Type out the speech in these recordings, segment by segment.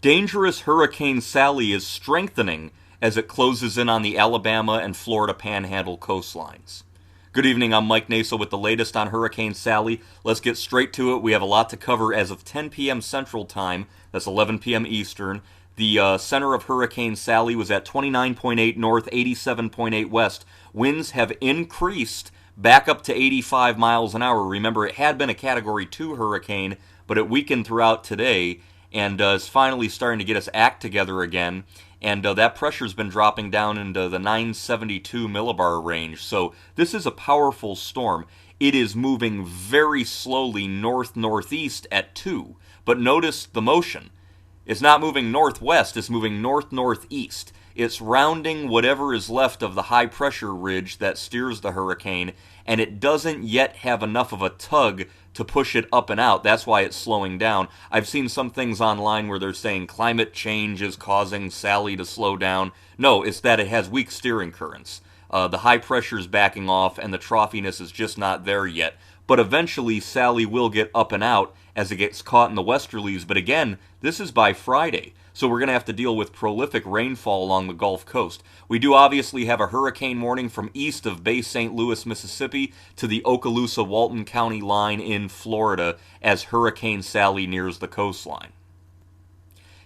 Dangerous Hurricane Sally is strengthening as it closes in on the Alabama and Florida Panhandle coastlines. Good evening, I'm Mike Naso with the latest on Hurricane Sally. Let's get straight to it. We have a lot to cover as of 10 p.m. Central Time. That's 11 p.m. Eastern. The center of Hurricane Sally was at 29.8 north, 87.8 west. Winds have increased back up to 85 miles an hour. Remember, it had been a Category 2 hurricane, but it weakened throughout today and is finally starting to get its act together again. And that pressure's been dropping down into the 972 millibar range. So this is a powerful storm. It is moving very slowly north-northeast at 2. But notice the motion. It's not moving northwest, it's moving north-northeast. It's rounding whatever is left of the high-pressure ridge that steers the hurricane, and it doesn't yet have enough of a tug to push it up and out. That's why it's slowing down. I've seen some things online where they're saying climate change is causing Sally to slow down. No, it's that it has weak steering currents. The high pressure is backing off, and the troughiness is just not there yet. But eventually, Sally will get up and out as it gets caught in the westerlies. But again, this is by Friday. So we're going to have to deal with prolific rainfall along the Gulf Coast. We do obviously have a hurricane warning from east of Bay St. Louis, Mississippi to the Okaloosa, Walton County line in Florida as Hurricane Sally nears the coastline.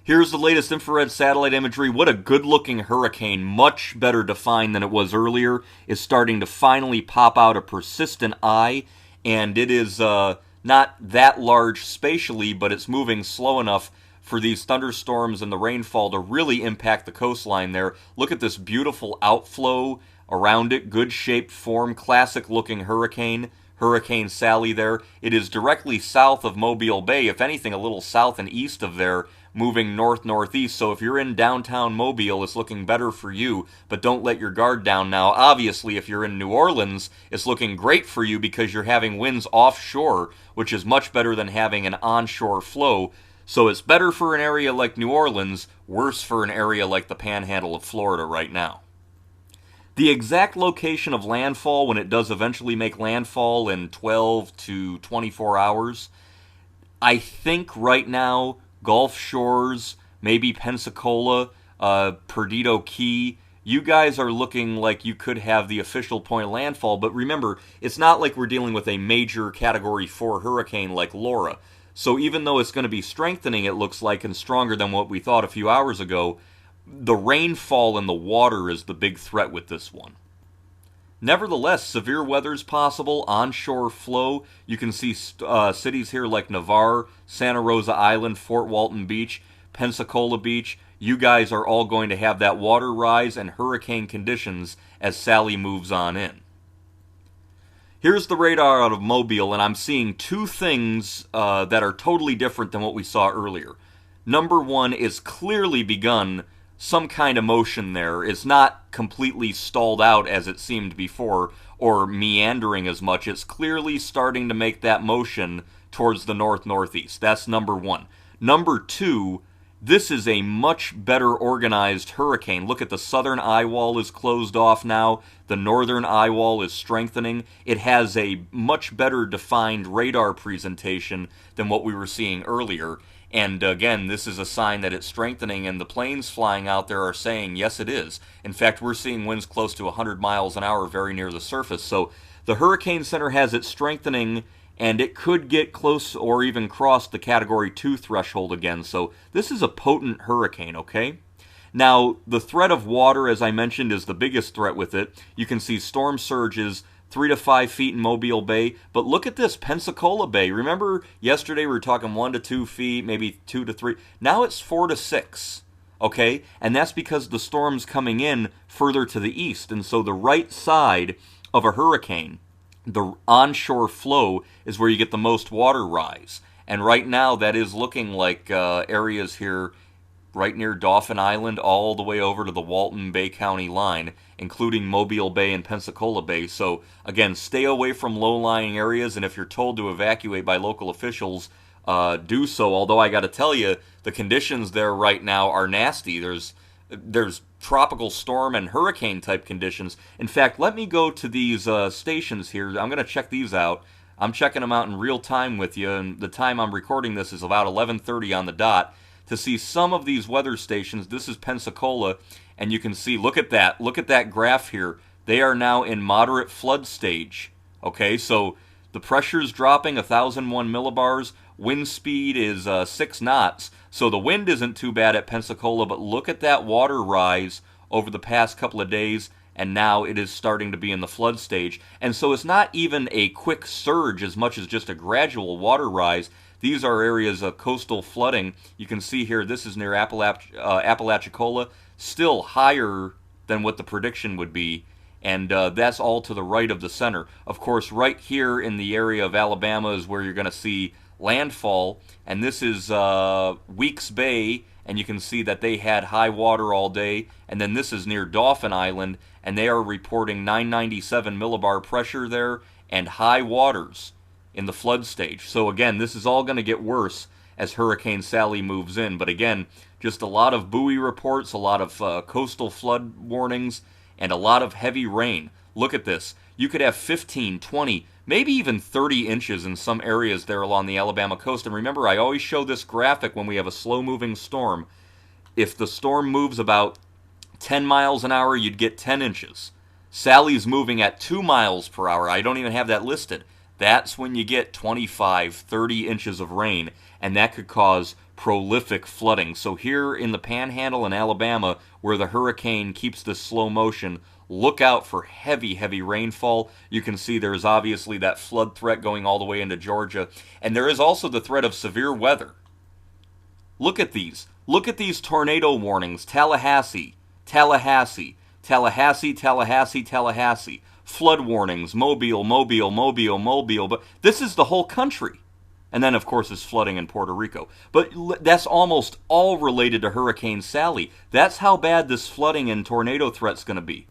Here's the latest infrared satellite imagery. What a good-looking hurricane, much better defined than it was earlier, is starting to finally pop out a persistent eye, and it is not that large spatially, but it's moving slow enough for these thunderstorms and the rainfall to really impact the coastline there. Look at this beautiful outflow around it, good-shaped form, classic-looking hurricane, Hurricane Sally there. It is directly south of Mobile Bay, if anything, a little south and east of there, moving north-northeast. So if you're in downtown Mobile, it's looking better for you, but don't let your guard down now. Obviously, if you're in New Orleans, it's looking great for you because you're having winds offshore, which is much better than having an onshore flow. So it's better for an area like New Orleans, worse for an area like the Panhandle of Florida right now. The exact location of landfall, when it does eventually make landfall in 12 to 24 hours, I think right now, Gulf Shores, maybe Pensacola, Perdido Key, you guys are looking like you could have the official point of landfall, but remember, it's not like we're dealing with a major Category 4 hurricane like Laura. So even though it's going to be strengthening, it looks like, and stronger than what we thought a few hours ago, the rainfall and the water is the big threat with this one. Nevertheless, severe weather is possible, onshore flow. You can see cities here like Navarre, Santa Rosa Island, Fort Walton Beach, Pensacola Beach. You guys are all going to have that water rise and hurricane conditions as Sally moves on in. Here's the radar out of Mobile, and I'm seeing two things that are totally different than what we saw earlier. Number one is clearly begun some kind of motion there. It's not completely stalled out as it seemed before, or meandering as much. It's clearly starting to make that motion towards the north-northeast. That's number one. Number two, this is a much better organized hurricane. Look at the southern eye wall is closed off now. The northern eye wall is strengthening. It has a much better defined radar presentation than what we were seeing earlier. And again, this is a sign that it's strengthening, and the planes flying out there are saying, yes, it is. In fact, we're seeing winds close to 100 miles an hour very near the surface. So the Hurricane Center has it strengthening, and it could get close or even cross the Category 2 threshold again. So this is a potent hurricane, okay? Now, the threat of water, as I mentioned, is the biggest threat with it. You can see storm surges 3 to 5 feet in Mobile Bay. But look at this, Pensacola Bay. Remember yesterday we were talking 1 to 2 feet, maybe 2 to 3. Now it's 4 to 6, okay? And that's because the storm's coming in further to the east. And so the right side of a hurricane, the onshore flow, is where you get the most water rise. And right now that is looking like areas here right near Dauphin Island all the way over to the Walton Bay County line, including Mobile Bay and Pensacola Bay. So again, stay away from low-lying areas, and if you're told to evacuate by local officials, do so. Although I got to tell you, the conditions there right now are nasty. There's tropical storm and hurricane type conditions. In fact, let me go to these stations here. I'm going to check these out. I'm checking them out in real time with you, and the time I'm recording this is about 11:30 on the dot. to see some of these weather stations. This is Pensacola, and you can see, look at that graph here. They are now in moderate flood stage. Okay, so the pressure is dropping 1,001 millibars. Wind speed is 6 knots. So the wind isn't too bad at Pensacola, but look at that water rise over the past couple of days, and now it is starting to be in the flood stage. And so it's not even a quick surge as much as just a gradual water rise. These are areas of coastal flooding. You can see here, this is near Apalachicola, still higher than what the prediction would be. And that's all to the right of the center. Of course, right here in the area of Alabama is where you're going to see landfall. And this is Weeks Bay, and you can see that they had high water all day. And then this is near Dauphin Island, and they are reporting 997 millibar pressure there and high waters in the flood stage. So again, this is all going to get worse as Hurricane Sally moves in. But again, just a lot of buoy reports, a lot of coastal flood warnings, and a lot of heavy rain. Look at this. You could have 15, 20, maybe even 30 inches in some areas there along the Alabama coast. And remember, I always show this graphic when we have a slow-moving storm. If the storm moves about 10 miles an hour, you'd get 10 inches. Sally's moving at 2 miles per hour. I don't even have that listed. That's when you get 25, 30 inches of rain, and that could cause prolific flooding. So here in the Panhandle in Alabama, where the hurricane keeps this slow motion, look out for heavy, heavy rainfall. You can see there's obviously that flood threat going all the way into Georgia, and there is also the threat of severe weather. Look at these. Look at these tornado warnings. Tallahassee, Tallahassee, Tallahassee, Tallahassee, Tallahassee. Flood warnings, Mobile, Mobile, Mobile, Mobile. But this is the whole country. And then, of course, it's flooding in Puerto Rico. But that's almost all related to Hurricane Sally. That's how bad this flooding and tornado threat's going to be.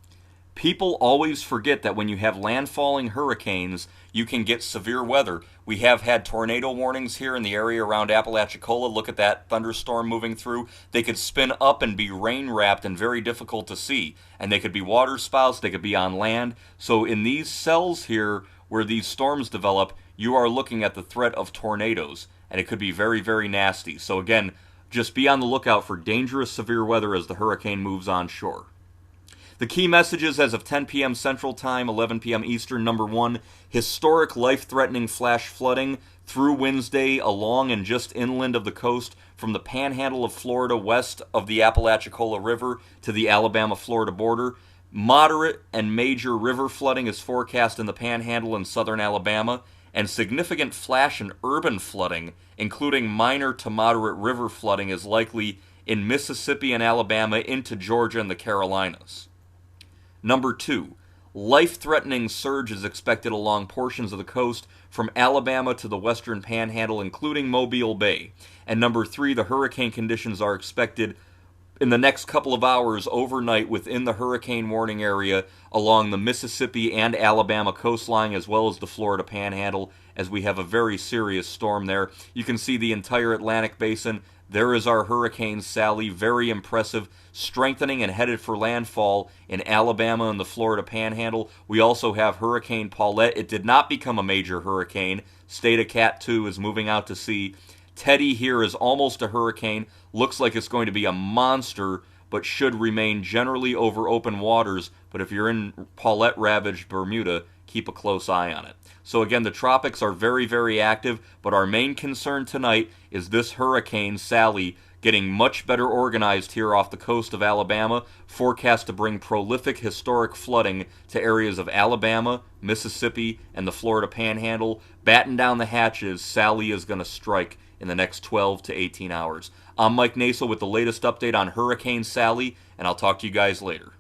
People always forget that when you have landfalling hurricanes, you can get severe weather. We have had tornado warnings here in the area around Apalachicola. Look at that thunderstorm moving through. They could spin up and be rain-wrapped and very difficult to see. And they could be waterspouts, they could be on land. So in these cells here where these storms develop, you are looking at the threat of tornadoes. And it could be very, very nasty. So again, just be on the lookout for dangerous severe weather as the hurricane moves on shore. The key messages as of 10 p.m. Central Time, 11 p.m. Eastern. Number 1, historic life-threatening flash flooding through Wednesday along and just inland of the coast from the Panhandle of Florida west of the Apalachicola River to the Alabama-Florida border. Moderate and major river flooding is forecast in the Panhandle in southern Alabama, and significant flash and urban flooding, including minor to moderate river flooding, is likely in Mississippi and Alabama into Georgia and the Carolinas. Number 2, life-threatening surge is expected along portions of the coast from Alabama to the western Panhandle, including Mobile Bay. And number 3, the hurricane conditions are expected in the next couple of hours overnight within the hurricane warning area along the Mississippi and Alabama coastline, as well as the Florida Panhandle, as we have a very serious storm there. You can see the entire Atlantic basin. There is our Hurricane Sally, very impressive, strengthening and headed for landfall in Alabama and the Florida Panhandle. We also have Hurricane Paulette. It did not become a major hurricane. Stayed a Cat 2, is moving out to sea. Teddy here is almost a hurricane. Looks like it's going to be a monster, but should remain generally over open waters. But if you're in Paulette-ravaged Bermuda, keep a close eye on it. So again, the tropics are very, very active, but our main concern tonight is this Hurricane Sally getting much better organized here off the coast of Alabama, forecast to bring prolific historic flooding to areas of Alabama, Mississippi, and the Florida Panhandle. Batten down the hatches, Sally is going to strike in the next 12 to 18 hours. I'm Mike Nasel with the latest update on Hurricane Sally, and I'll talk to you guys later.